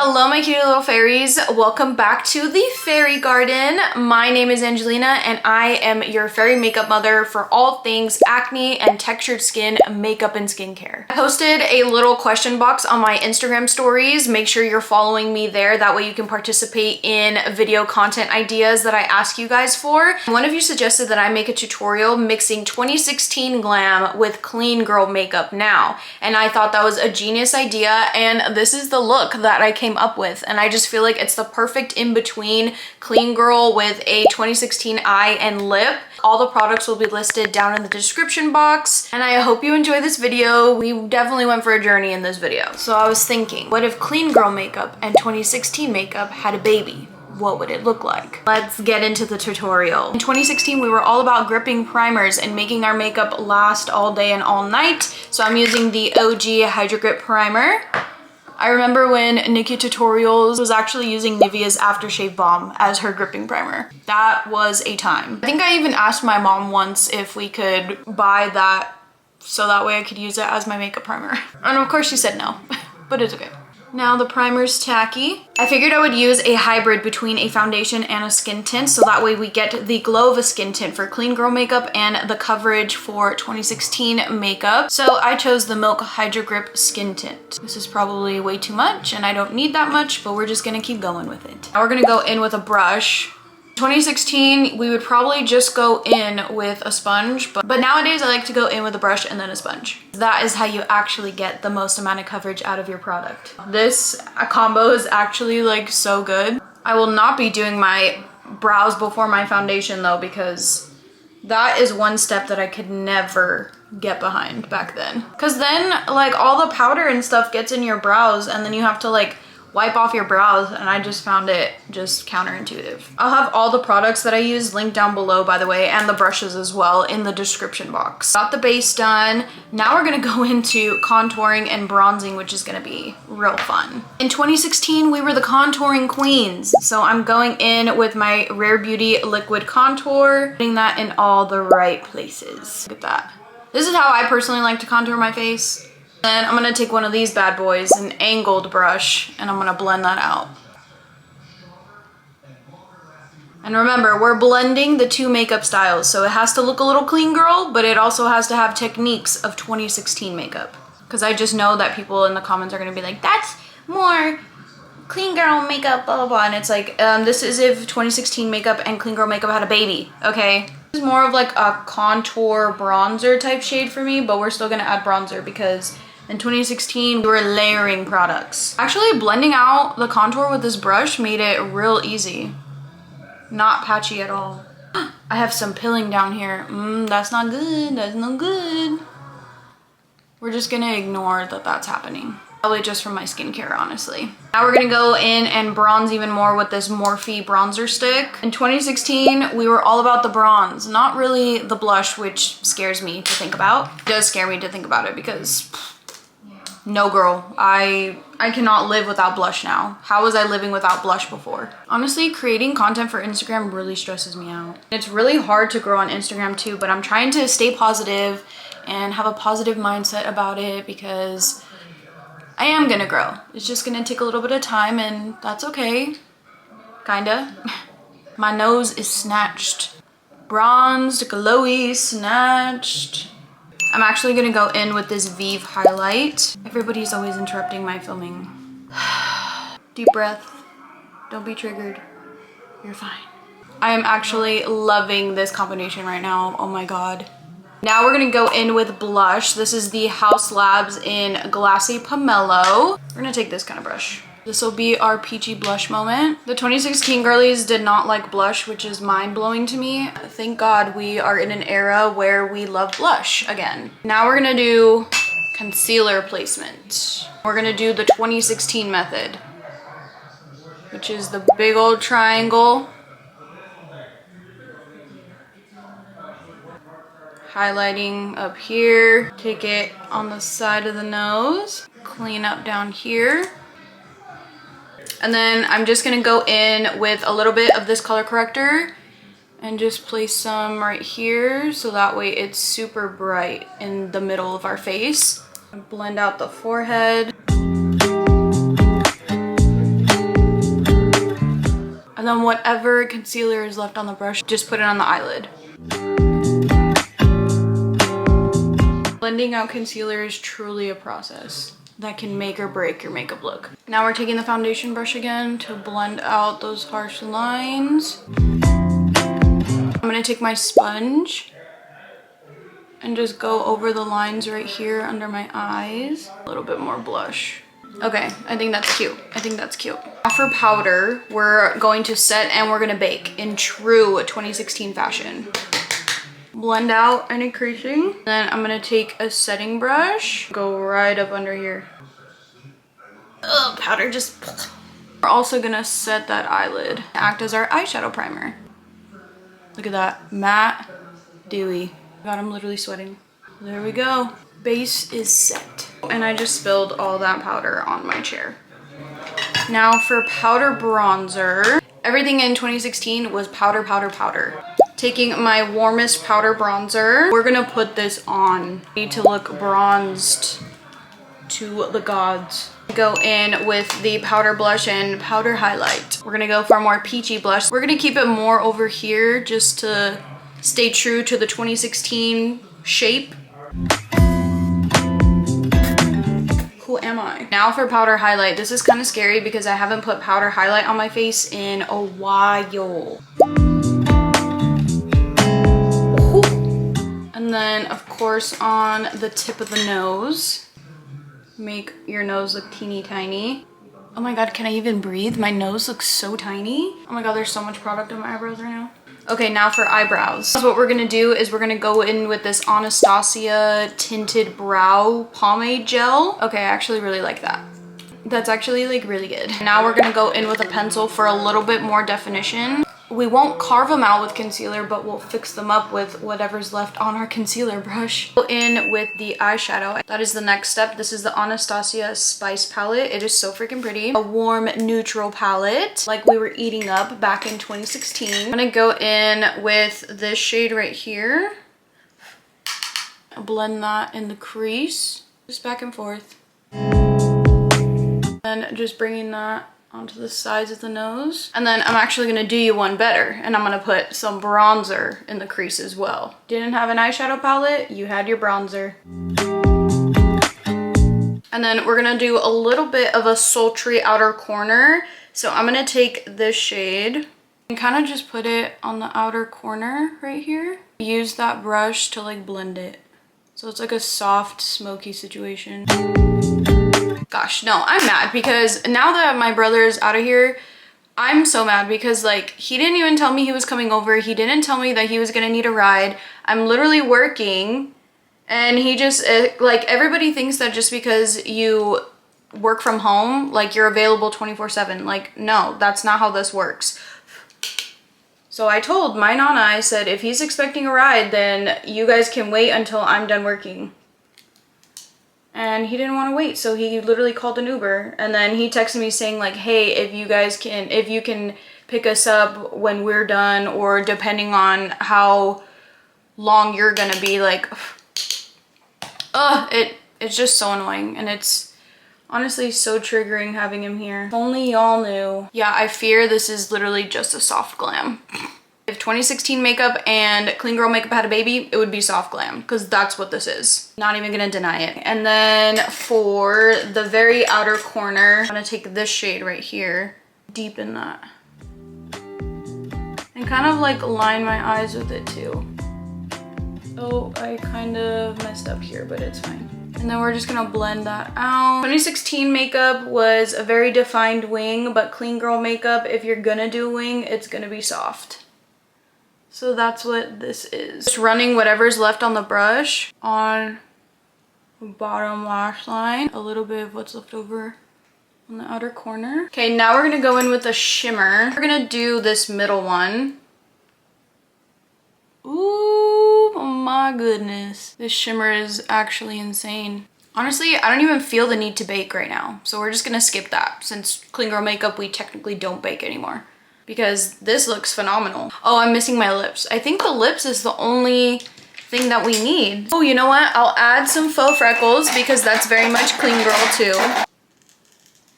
Hello my cute little fairies, welcome back to the fairy garden. My name is Angelina and I am your fairy makeup mother for all things acne and textured skin makeup and skincare. I posted a little question box on my Instagram stories. Make sure you're following me there, that way you can participate in video content ideas that I ask you guys for. One of you suggested that I make a tutorial mixing 2016 Glam with clean girl makeup now, and I thought that was a genius idea, and this is the look that I came up with, and I just feel like it's the perfect in-between clean girl with a 2016 eye and lip. All the products will be listed down in the description box, and I hope you enjoy this video. We definitely went for a journey in this video. So I was thinking, what if clean girl makeup and 2016 makeup had a baby? What would it look like? Let's get into the tutorial. In 2016, we were all about gripping primers and making our makeup last all day and all night. So I'm using the OG Hydro Grip Primer. I remember when Nikki Tutorials was actually using Nivea's Aftershave Balm as her gripping primer. That was a time. I think I even asked my mom once if we could buy that so that way I could use it as my makeup primer. And of course she said no, but it's okay. Now the primer's tacky. I figured I would use a hybrid between a foundation and a skin tint, so that way we get the glow of a skin tint for clean girl makeup and the coverage for 2016 makeup. So I chose the Milk Hydro Grip Skin Tint. This is probably way too much and I don't need that much, but we're just gonna keep going with it. Now we're gonna go in with a brush. 2016, we would probably just go in with a sponge, but nowadays I like to go in with a brush and then a sponge. That is how you actually get the most amount of coverage out of your product. This combo is actually like so good. I will not be doing my brows before my foundation though, because that is one step that I could never get behind back then. Cause then like all the powder and stuff gets in your brows and then you have to like wipe off your brows, and I just found it just counterintuitive. I'll have all the products that I use linked down below, by the way, and the brushes as well in the description box. Got the base done. Now we're gonna go into contouring and bronzing, which is gonna be real fun. In 2016, we were the contouring queens. So I'm going in with my Rare Beauty liquid contour, putting that in all the right places. Look at that. This is how I personally like to contour my face. Then I'm gonna take one of these bad boys, an angled brush, and I'm gonna blend that out. And remember, we're blending the two makeup styles, so it has to look a little clean girl, but it also has to have techniques of 2016 makeup. Because I just know that people in the comments are gonna be like, that's more clean girl makeup, blah, blah, blah. And it's like, this is if 2016 makeup and clean girl makeup had a baby, okay? This is more of like a contour bronzer type shade for me, but we're still gonna add bronzer because in 2016, we were layering products. Actually, blending out the contour with this brush made it real easy. Not patchy at all. I have some pilling down here. That's not good, that's no good. We're just gonna ignore that that's happening. Probably just from my skincare, honestly. Now we're gonna go in and bronze even more with this Morphe bronzer stick. In 2016, we were all about the bronze, not really the blush, which scares me to think about. It does scare me to think about it because no girl, I cannot live without blush now. How was I living without blush before? Honestly, creating content for Instagram really stresses me out. It's really hard to grow on Instagram too, but I'm trying to stay positive and have a positive mindset about it because I am gonna grow. It's just gonna take a little bit of time and that's okay, kinda. My nose is snatched. Bronzed, glowy, snatched. I'm actually gonna go in with this Vive highlight. Everybody's always interrupting my filming. Deep breath. Don't be triggered. You're fine. I am actually loving this combination right now. Oh my god. Now we're gonna go in with blush. This is the House Labs in Glassy Pomelo. We're gonna take this kind of brush. This will be our peachy blush moment. The 2016 girlies did not like blush, which is mind-blowing to me. Thank God we are in an era where we love blush again. Now we're gonna do concealer placement. We're gonna do the 2016 method, which is the big old triangle. Highlighting up here. Take it on the side of the nose. Clean up down here. And then I'm just gonna go in with a little bit of this color corrector and just place some right here so that way it's super bright in the middle of our face. Blend out the forehead. And then whatever concealer is left on the brush, just put it on the eyelid. Blending out concealer is truly a process that can make or break your makeup look. Now we're taking the foundation brush again to blend out those harsh lines. I'm gonna take my sponge and just go over the lines right here under my eyes. A little bit more blush. Okay, I think that's cute. I think that's cute. Now for powder, we're going to set and we're gonna bake in true 2016 fashion. Blend out any creasing. Then I'm gonna take a setting brush, go right up under here. Ugh, powder just... We're also gonna set that eyelid, act as our eyeshadow primer. Look at that, matte, dewy. God, I'm literally sweating. There we go. Base is set. And I just spilled all that powder on my chair. Now for powder bronzer. Everything in 2016 was powder, powder, powder. Taking my warmest powder bronzer, we're gonna put this on. Need to look bronzed to the gods. Go in with the powder blush and powder highlight. We're gonna go for a more peachy blush. We're gonna keep it more over here just to stay true to the 2016 shape. Who am I? Now for powder highlight. This is kind of scary because I haven't put powder highlight on my face in a while. And then of course on the tip of the nose, make your nose look teeny tiny. Oh my god, can I even breathe? My nose looks so tiny. Oh my god, there's so much product on my eyebrows right now. Okay, now for eyebrows. So what we're gonna do is we're gonna go in with this Anastasia tinted brow pomade gel. Okay, I actually really like that. That's actually like really good. Now we're gonna go in with a pencil for a little bit more definition. We won't carve them out with concealer, but we'll fix them up with whatever's left on our concealer brush. Go in with the eyeshadow. That is the next step. This is the Anastasia Spice palette. It is so freaking pretty. A warm neutral palette, like we were eating up back in 2016. I'm gonna go in with this shade right here. Blend that in the crease, just back and forth. And just bringing that onto the sides of the nose. And then I'm actually gonna do you one better, and I'm gonna put some bronzer in the crease as well. Didn't have an eyeshadow palette, you had your bronzer. And then we're gonna do a little bit of a sultry outer corner. So I'm gonna take this shade and kind of just put it on the outer corner right here. Use that brush to like blend it. So it's like a soft, smoky situation. Gosh, no, I'm mad because now that my brother is out of here, I'm so mad because like he didn't even tell me he was coming over. He didn't tell me that he was gonna need a ride. I'm literally working and he just like everybody thinks that just because you work from home, like you're available 24/7. Like, no, that's not how this works. So I told my nana, I said, if he's expecting a ride, then you guys can wait until I'm done working. And he didn't want to wait, so he literally called an Uber. And then he texted me saying like, hey, if you can pick us up when we're done, or depending on how long you're gonna be, like, it's just so annoying. And it's honestly so triggering having him here. If only y'all knew. Yeah, I fear this is literally just a soft glam. If 2016 makeup and clean girl makeup had a baby, it would be soft glam, because that's what this is. Not even gonna deny it. And then for the very outer corner, I'm gonna take this shade right here, deepen that. And kind of like line my eyes with it too. Oh, I kind of messed up here, but it's fine. And then we're just gonna blend that out. 2016 makeup was a very defined wing, but clean girl makeup, if you're gonna do a wing, it's gonna be soft. So that's what this is. Just running whatever's left on the brush on the bottom lash line. A little bit of what's left over on the outer corner. Okay, now we're gonna go in with a shimmer. We're gonna do this middle one. Ooh, oh my goodness. This shimmer is actually insane. Honestly, I don't even feel the need to bake right now. So we're just gonna skip that. Since clean girl makeup, we technically don't bake anymore, because this looks phenomenal. Oh, I'm missing my lips. I think the lips is the only thing that we need. Oh, you know what? I'll add some faux freckles because that's very much clean girl too.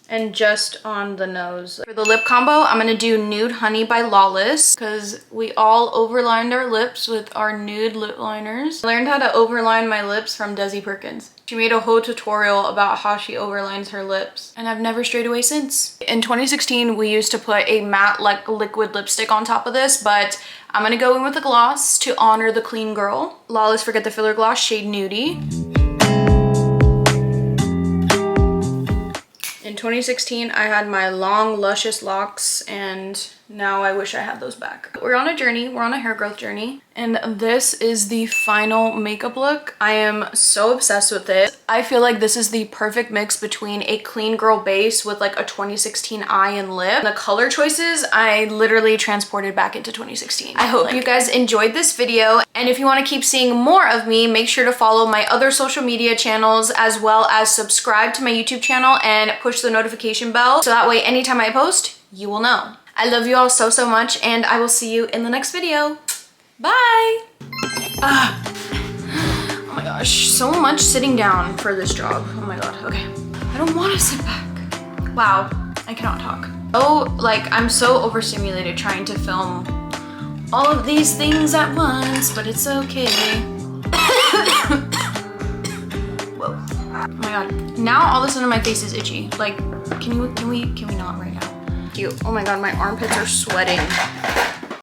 and just on the nose. For the lip combo, I'm gonna do Nude Honey by Lawless because we all overlined our lips with our nude lip liners. I learned how to overline my lips from Desi Perkins. She made a whole tutorial about how she overlines her lips and I've never strayed away since. In 2016, we used to put a matte like liquid lipstick on top of this, but I'm gonna go in with a gloss to honor the clean girl. Lawless Forget the Filler Gloss, shade Nudie. In 2016, I had my long, luscious locks, and now I wish I had those back. We're on a journey. We're on a hair growth journey, and this is the final makeup look. I am so obsessed with it. I feel like this is the perfect mix between a clean girl base with like a 2016 eye and lip. The color choices, I literally transported back into 2016. I hope you guys enjoyed this video, and if you want to keep seeing more of me, make sure to follow my other social media channels as well as subscribe to my YouTube channel and push the notification bell so that way anytime I post, you will know. I love you all so, so much, and I will see you in the next video. Bye! Oh my gosh, so much sitting down for this job. Oh my god, okay. I don't want to sit back. Wow, I cannot talk. Oh, like, I'm so overstimulated trying to film all of these things at once, but it's okay. Whoa. Oh my god. Now all of a sudden my face is itchy. Like, can we not right now? Oh my god, my armpits are sweating.